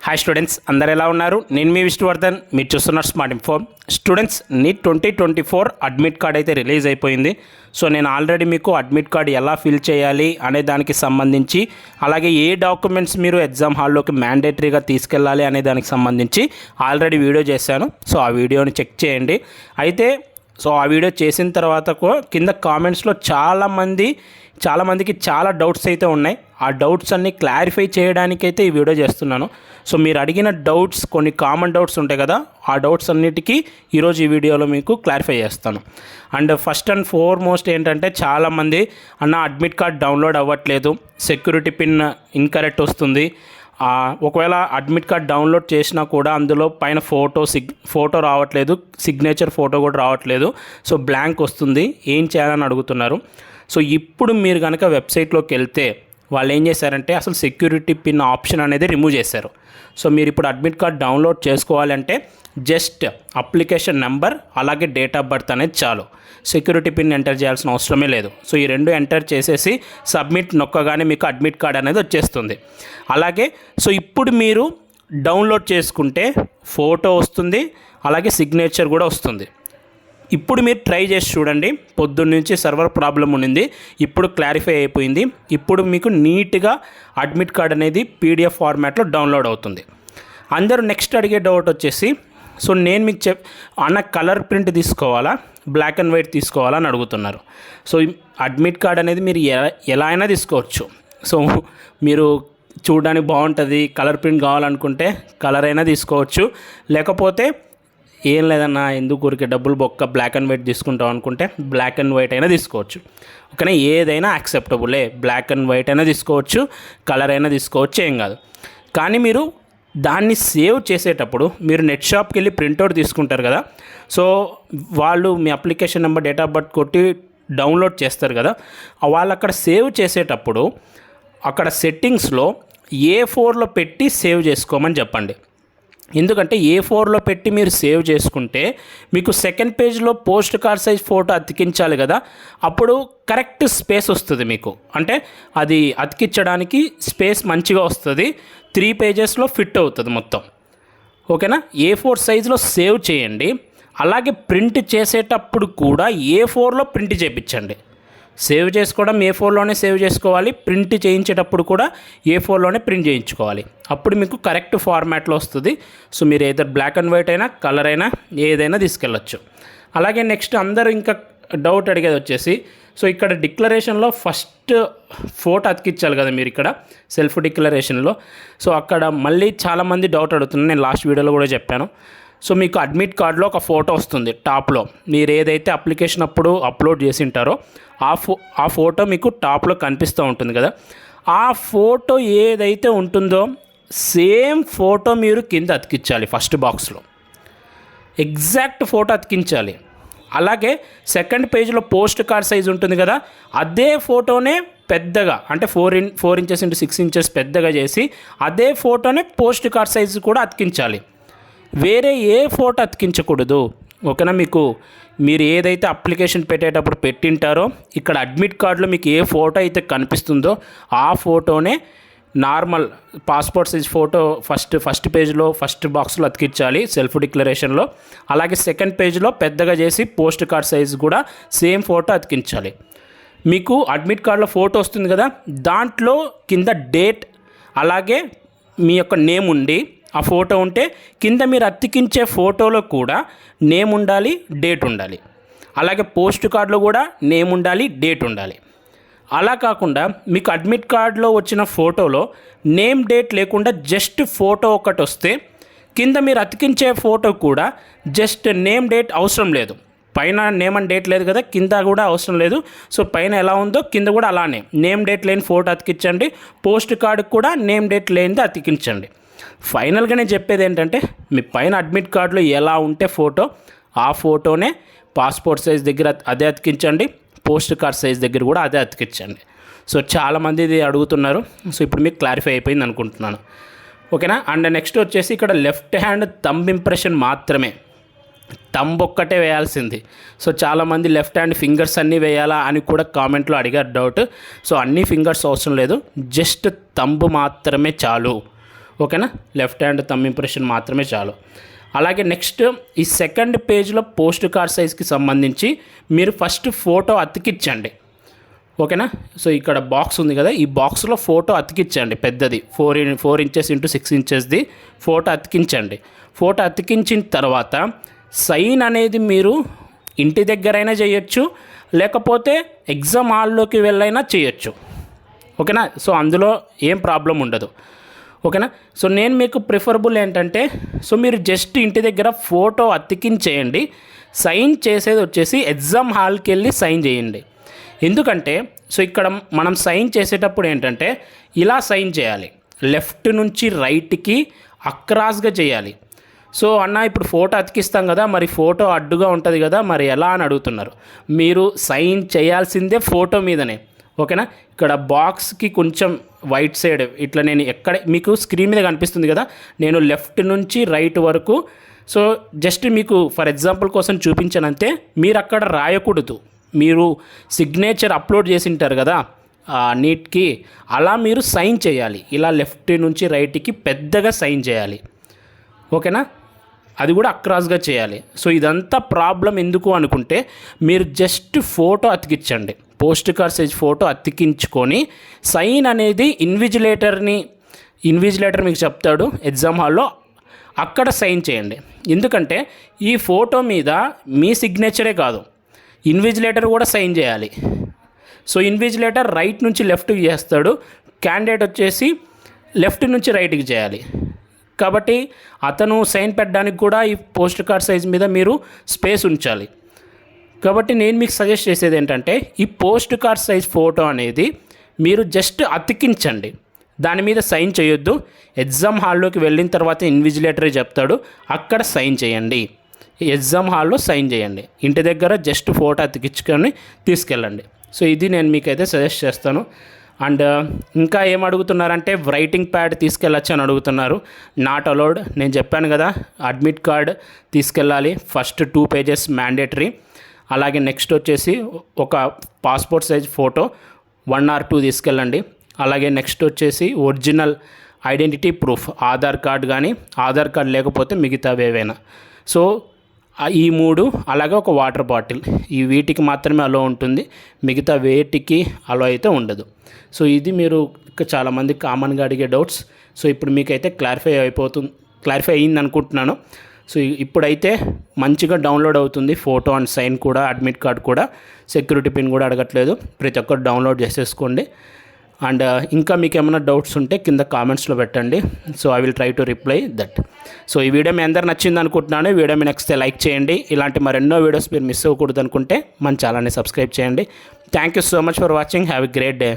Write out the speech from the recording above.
Hi students, అందరు ఎలా ఉన్నారు? నేను మీ విష్ణువర్ధన్, మీరు చూస్తున్నారు smart info. Students, NEET 2024 admit card అయితే రిలీజ్ అయిపోయింది. సో నేను ఆల్రెడీ మీకు అడ్మిట్ కార్డ్ ఎలా ఫిల్ చేయాలి అనే దానికి సంబంధించి, అలాగే ఏ డాక్యుమెంట్స్ మీరు ఎగ్జామ్ హాల్లోకి మ్యాండేటరీగా తీసుకెళ్ళాలి అనే దానికి సంబంధించి ఆల్రెడీ వీడియో చేశాను. సో ఆ వీడియోని చెక్ చేయండి. అయితే ఆ వీడియో చేసిన తర్వాత కింద కామెంట్స్లో చాలామందికి చాలా డౌట్స్ అయితే ఉన్నాయి. ఆ డౌట్స్ అన్నీ క్లారిఫై చేయడానికైతే ఈ వీడియో చేస్తున్నాను. సో మీరు అడిగిన డౌట్స్, కొన్ని కామన్ డౌట్స్ ఉంటాయి కదా, ఆ డౌట్స్ అన్నిటికీ ఈరోజు ఈ వీడియోలో మీకు క్లారిఫై చేస్తాను. అండ్ ఫస్ట్ అండ్ ఫార్మోస్ట్ ఏంటంటే, చాలామంది అడ్మిట్ కార్డ్ డౌన్లోడ్ అవ్వట్లేదు, సెక్యూరిటీ పిన్ ఇన్కరెక్ట్ వస్తుంది. ఒకవేళ అడ్మిట్ కార్డ్ డౌన్లోడ్ చేసినా కూడా అందులో పైన ఫోటో రావట్లేదు, సిగ్నేచర్ ఫోటో కూడా రావట్లేదు. సో బ్లాంక్ వస్తుంది. ఏం చేయాలని అడుగుతున్నారు. సో ఇప్పుడు మీరు కనుక వెబ్సైట్లోకి వెళ్తే వాళ్ళు ఏం చేశారంటే, అసలు సెక్యూరిటీ పిన్ ఆప్షన్ అనేది రిమూవ్ చేశారు. సో మీరు ఇప్పుడు అడ్మిట్ కార్డ్ డౌన్లోడ్ చేసుకోవాలంటే జస్ట్ అప్లికేషన్ నెంబర్ అలాగే డేట్ ఆఫ్ బర్త్ అనేది చాలు. సెక్యూరిటీ పిన్ ఎంటర్ చేయాల్సిన అవసరమే లేదు. సో ఈ రెండు ఎంటర్ చేసేసి సబ్మిట్ నొక్కగానే మీకు అడ్మిట్ కార్డ్ అనేది వచ్చేస్తుంది. అలాగే సో ఇప్పుడు మీరు డౌన్లోడ్ చేసుకుంటే ఫోటో వస్తుంది, అలాగే సిగ్నేచర్ కూడా వస్తుంది. ఇప్పుడు మీరు ట్రై చేసి చూడండి. పొద్దున్న నుంచి సర్వర్ ప్రాబ్లం ఉండింది, ఇప్పుడు క్లారిఫై అయిపోయింది. ఇప్పుడు మీకు నీట్గా అడ్మిట్ కార్డ్ అనేది PDF ఫార్మాట్లో డౌన్లోడ్ అవుతుంది. అందరూ నెక్స్ట్ అడిగే డౌట్ వచ్చేసి, సో నేను మీకు కలర్ ప్రింట్ తీసుకోవాలా, బ్లాక్ అండ్ వైట్ తీసుకోవాలా అని అడుగుతున్నారు. సో అడ్మిట్ కార్డ్ అనేది మీరు ఎలా అయినా తీసుకోవచ్చు. సో మీరు చూడడానికి బాగుంటుంది, కలర్ ప్రింట్ కావాలనుకుంటే కలర్ అయినా తీసుకోవచ్చు. లేకపోతే ఏం లేదన్నా, ఎందుకు ఊరికే డబ్బులు బొక్క, బ్లాక్ అండ్ వైట్ తీసుకుంటాం అనుకుంటే బ్లాక్ అండ్ వైట్ అయినా తీసుకోవచ్చు. ఓకేనా, ఏదైనా యాక్సెప్టబులే. బ్లాక్ అండ్ వైట్ అయినా తీసుకోవచ్చు, కలర్ అయినా తీసుకోవచ్చు, ఏం కాదు. కానీ మీరు దాన్ని సేవ్ చేసేటప్పుడు మీరు నెట్ షాప్కి వెళ్ళి ప్రింట్అవుట్ తీసుకుంటారు కదా. సో వాళ్ళు మీ application number, date of birth కొట్టి డౌన్లోడ్ చేస్తారు కదా, వాళ్ళు అక్కడ సేవ్ చేసేటప్పుడు అక్కడ సెట్టింగ్స్లో A4లో పెట్టి సేవ్ చేసుకోమని చెప్పండి. ఎందుకంటే A4లో పెట్టి మీరు సేవ్ చేసుకుంటే మీకు సెకండ్ పేజ్లో పోస్ట్ కార్డ్ సైజ్ ఫోటో అతికించాలి కదా, అప్పుడు కరెక్ట్ స్పేస్ వస్తుంది మీకు. అంటే అది అతికించడానికి స్పేస్ మంచిగా వస్తుంది, 3 పేజెస్లో ఫిట్ అవుతుంది మొత్తం. ఓకేనా, A4 సైజులో సేవ్ చేయండి. అలాగే ప్రింట్ చేసేటప్పుడు కూడా A4లో ప్రింట్ చేయించండి. సేవ్ చేసుకోవడం A4లోనే సేవ్ చేసుకోవాలి, ప్రింట్ చేయించేటప్పుడు కూడా A4లోనే ప్రింట్ చేయించుకోవాలి. అప్పుడు మీకు కరెక్ట్ ఫార్మాట్లో వస్తుంది. సో మీరు ఏదైనా బ్లాక్ అండ్ వైట్ అయినా, కలర్ అయినా, ఏదైనా తీసుకెళ్ళచ్చు. అలాగే నెక్స్ట్ అందరూ ఇంకా డౌట్ అడిగేది వచ్చేసి, సో ఇక్కడ డిక్లరేషన్లో ఫస్ట్ ఫోటో అతికించాలి కదా మీరు ఇక్కడ సెల్ఫ్ డిక్లరేషన్లో. సో అక్కడ మళ్ళీ చాలామంది డౌట్ అడుగుతున్నారు, నేను లాస్ట్ వీడియోలో కూడా చెప్పాను. సో మీకు అడ్మిట్ కార్డులో ఒక ఫోటో వస్తుంది టాప్లో, మీరు ఏదైతే అప్లికేషన్ అప్పుడు అప్లోడ్ చేసి ఉంటారో ఆ ఫోటో మీకు టాప్లో కనిపిస్తూ ఉంటుంది కదా. ఆ ఫోటో ఏదైతే ఉంటుందో సేమ్ ఫోటో మీరు కింద అతికించాలి. ఫస్ట్ బాక్స్లో ఎగ్జాక్ట్ ఫోటో అతికించాలి. అలాగే సెకండ్ పేజ్లో పోస్ట్ కార్డ్ సైజ్ ఉంటుంది కదా, అదే ఫోటోనే పెద్దగా, అంటే 4 ఇంచెస్ ఇంటూ 6 ఇంచెస్ పెద్దగా చేసి అదే ఫోటోనే పోస్ట్ కార్డ్ సైజు కూడా అతికించాలి. వేరే ఏ ఫోటో అతికించకూడదు. ఓకేనా, మీరు ఏదైతే అప్లికేషన్ పెట్టేటప్పుడు పెట్టింటారో ఇక్కడ అడ్మిట్ కార్డులో మీకు ఏ ఫోటో అయితే కనిపిస్తుందో ఆ ఫోటోనే normal passport size photo first పేజ్లో ఫస్ట్ బాక్స్లో అతికించాలి సెల్ఫ్ డిక్లరేషన్లో. అలాగే సెకండ్ పేజ్లో పెద్దగా చేసి పోస్ట్ కార్డ్ సైజ్ కూడా సేమ్ ఫోటో అతికించాలి. మీకు అడ్మిట్ కార్డులో ఫోటో వస్తుంది కదా, దాంట్లో కింద డేట్ అలాగే మీ యొక్క నేమ్ ఉండి ఆ ఫోటో ఉంటే కింద మీరు అతికించే ఫోటోలో కూడా నేమ్ ఉండాలి, డేట్ ఉండాలి. అలాగే పోస్ట్ కార్డులో కూడా నేమ్ ఉండాలి, డేట్ ఉండాలి. అలా కాకుండా మీకు అడ్మిట్ కార్డులో వచ్చిన ఫోటోలో నేమ్ డేట్ లేకుండా జస్ట్ ఫోటో ఒకటి వస్తే కింద మీరు అతికించే ఫోటో కూడా జస్ట్ నేమ్ డేట్ అవసరం లేదు. పైన నేమ్ అండ్ డేట్ లేదు కదా, కింద కూడా అవసరం లేదు. సో పైన ఎలా ఉందో కింద కూడా అలానే నేమ్ డేట్ లేని ఫోటో అతికించండి. పోస్ట్ కార్డుకు కూడా నేమ్ డేట్ లేనిది అతికించండి. ఫైనల్గా నేను చెప్పేది ఏంటంటే, మీ పైన అడ్మిట్ కార్డులో ఎలా ఉంటే ఫోటో, ఆ ఫోటోనే పాస్పోర్ట్ సైజ్ దగ్గర అదే అతికించండి, పోస్ట్ కార్డ్ సైజ్ దగ్గర కూడా అదే అతికించండి. సో చాలామంది ఇది అడుగుతున్నారు. సో ఇప్పుడు మీకు క్లారిఫై అయిపోయింది అనుకుంటున్నాను. ఓకేనా. అండ్ నెక్స్ట్ వచ్చేసి ఇక్కడ లెఫ్ట్ హ్యాండ్ థంబ్ ఇంప్రెషన్ మాత్రమే, థంబ్ ఒక్కటే వేయాల్సింది. సో చాలామంది లెఫ్ట్ హ్యాండ్ ఫింగర్స్ అన్నీ వేయాలా అని కూడా కామెంట్లో అడిగారు డౌట్. సో అన్ని ఫింగర్స్ అవసరం లేదు, జస్ట్ థంబ్ మాత్రమే చాలు. ఓకేనా, లెఫ్ట్ హ్యాండ్ థంబ్ ఇంప్రెషన్ మాత్రమే చాలు. అలాగే నెక్స్ట్ ఈ సెకండ్ పేజ్లో పోస్ట్ కార్డ్ సైజ్కి సంబంధించి మీరు ఫస్ట్ ఫోటో అతికించండి. ఓకేనా, సో ఇక్కడ బాక్స్ ఉంది కదా, ఈ బాక్స్లో ఫోటో అతికించండి. పెద్దది 4 ఇంచెస్ ఇంటూ 6 ఇంచెస్ది ఫోటో అతికించండి. ఫోటో అతికించిన తర్వాత సైన్ అనేది మీరు ఇంటి దగ్గరైనా చేయొచ్చు, లేకపోతే ఎగ్జామ్ హాల్లోకి వెళ్ళైనా చేయొచ్చు. ఓకేనా, సో అందులో ఏం ప్రాబ్లం ఉండదు. ఓకేనా, సో నేను మీకు ప్రిఫరబుల్ ఏంటంటే, సో మీరు జస్ట్ ఇంటి దగ్గర ఫోటో అతికించేయండి. సైన్ చేసేది వచ్చేసి ఎగ్జామ్ హాల్కి వెళ్ళి సైన్ చేయండి. ఎందుకంటే సో ఇక్కడ మనం సైన్ చేసేటప్పుడు ఏంటంటే ఇలా సైన్ చేయాలి, లెఫ్ట్ నుంచి రైట్కి అక్రాస్గా చేయాలి. సో అన్న ఇప్పుడు ఫోటో అతికిస్తాం కదా, మరి ఫోటో అడ్డుగా ఉంటుంది కదా, మరి ఎలా అని అడుగుతున్నారు. మీరు సైన్ చేయాల్సిందే ఫోటో మీదనే. ఓకేనా, ఇక్కడ బాక్స్కి కొంచెం వైట్ సైడ్ ఇట్లా నేను ఎక్కడ మీకు స్క్రీన్ మీద కనిపిస్తుంది కదా, నేను లెఫ్ట్ నుంచి రైట్ వరకు సో జస్ట్ మీకు ఫర్ ఎగ్జాంపుల్ కోసం చూపించానంతే. మీరు అక్కడ రాయకూడదు, మీరు సిగ్నేచర్ అప్లోడ్ చేసి ఉంటారు కదా నీట్కి, అలా మీరు సైన్ చేయాలి. ఇలా లెఫ్ట్ నుంచి రైట్కి పెద్దగా సైన్ చేయాలి. ఓకేనా, అది కూడా అక్రాస్గా చేయాలి. సో ఇదంతా ప్రాబ్లం ఎందుకు అనుకుంటే, మీరు జస్ట్ ఫోటో అతికించండి. పోస్ట్ కార్డ్ సైజ్ ఫోటో అతికించుకొని సైన్ అనేది ఇన్విజిలేటర్ మీకు చెప్తాడు ఎగ్జామ్ హాల్లో, అక్కడ సైన్ చేయండి. ఎందుకంటే ఈ ఫోటో మీద మీ సిగ్నేచరే కాదు, ఇన్విజిలేటర్ కూడా సైన్ చేయాలి. సో ఇన్విజిలేటర్ రైట్ నుంచి లెఫ్ట్కి చేస్తాడు, క్యాండిడేట్ వచ్చేసి లెఫ్ట్ నుంచి రైట్కి చేయాలి. కాబట్టి అతను సైన్ పెట్టడానికి కూడా ఈ పోస్ట్ కార్డ్ సైజ్ మీద మీరు స్పేస్ ఉంచాలి. కాబట్టి నేను మీకు సజెస్ట్ చేసేది ఏంటంటే, ఈ పోస్ట్ కార్డ్ సైజ్ ఫోటో అనేది మీరు జస్ట్ అతికించండి, దాని మీద సైన్ చేయొద్దు. ఎగ్జామ్ హాల్లోకి వెళ్ళిన తర్వాత ఇన్విజిలేటరే చెప్తాడు, అక్కడ సైన్ చేయండి. ఎగ్జామ్ హాల్లో సైన్ చేయండి. ఇంటి దగ్గర జస్ట్ ఫోటో అతికించుకొని తీసుకెళ్ళండి. సో ఇది నేను మీకైతే సజెస్ట్ చేస్తాను. అండ్ ఇంకా ఏం అడుగుతున్నారంటే రైటింగ్ ప్యాడ్ తీసుకెళ్ళచ్చు అని అడుగుతున్నారు. Not allowed. నేను చెప్పాను కదా, అడ్మిట్ కార్డ్ తీసుకెళ్ళాలి. First 2 pages mandatory. అలాగే నెక్స్ట్ వచ్చేసి ఒక పాస్పోర్ట్ సైజ్ ఫోటో 1 or 2 తీసుకెళ్ళండి. అలాగే నెక్స్ట్ వచ్చేసి original identity proof, Aadhaar card కానీ, ఆధార్ కార్డ్ లేకపోతే మిగతావి ఏవైనా. సో ఈ 3, అలాగే ఒక వాటర్ బాటిల్, ఈ వీటికి మాత్రమే అలో ఉంటుంది, మిగతా వేటికి అలో అయితే ఉండదు. సో ఇది మీరు చాలామంది కామన్గా అడిగే డౌట్స్. సో ఇప్పుడు మీకైతే క్లారిఫై అయ్యింది అనుకుంటున్నాను. సో ఇప్పుడైతే మంచిగా డౌన్లోడ్ అవుతుంది ఫోటో అండ్ సైన్ కూడా, అడ్మిట్ కార్డ్ కూడా, సెక్యూరిటీ పిన్ కూడా అడగట్లేదు. ప్రతి ఒక్కరు డౌన్లోడ్ చేసేసుకోండి. అండ్ ఇంకా మీకు ఏమైనా డౌట్స్ ఉంటే కింద కామెంట్స్లో పెట్టండి. So I will try to reply that. So ఈ వీడియో మీ అందరు నచ్చింది అనుకుంటున్నాను. వీడియో మీ నచ్చితే లైక్ చేయండి. ఇలాంటి మరెన్నో వీడియోస్ మీరు మిస్ అవ్వకూడదు అనుకుంటే మన ఛానల్ని సబ్స్క్రైబ్ చేయండి. Thank you so much for watching. Have a great day.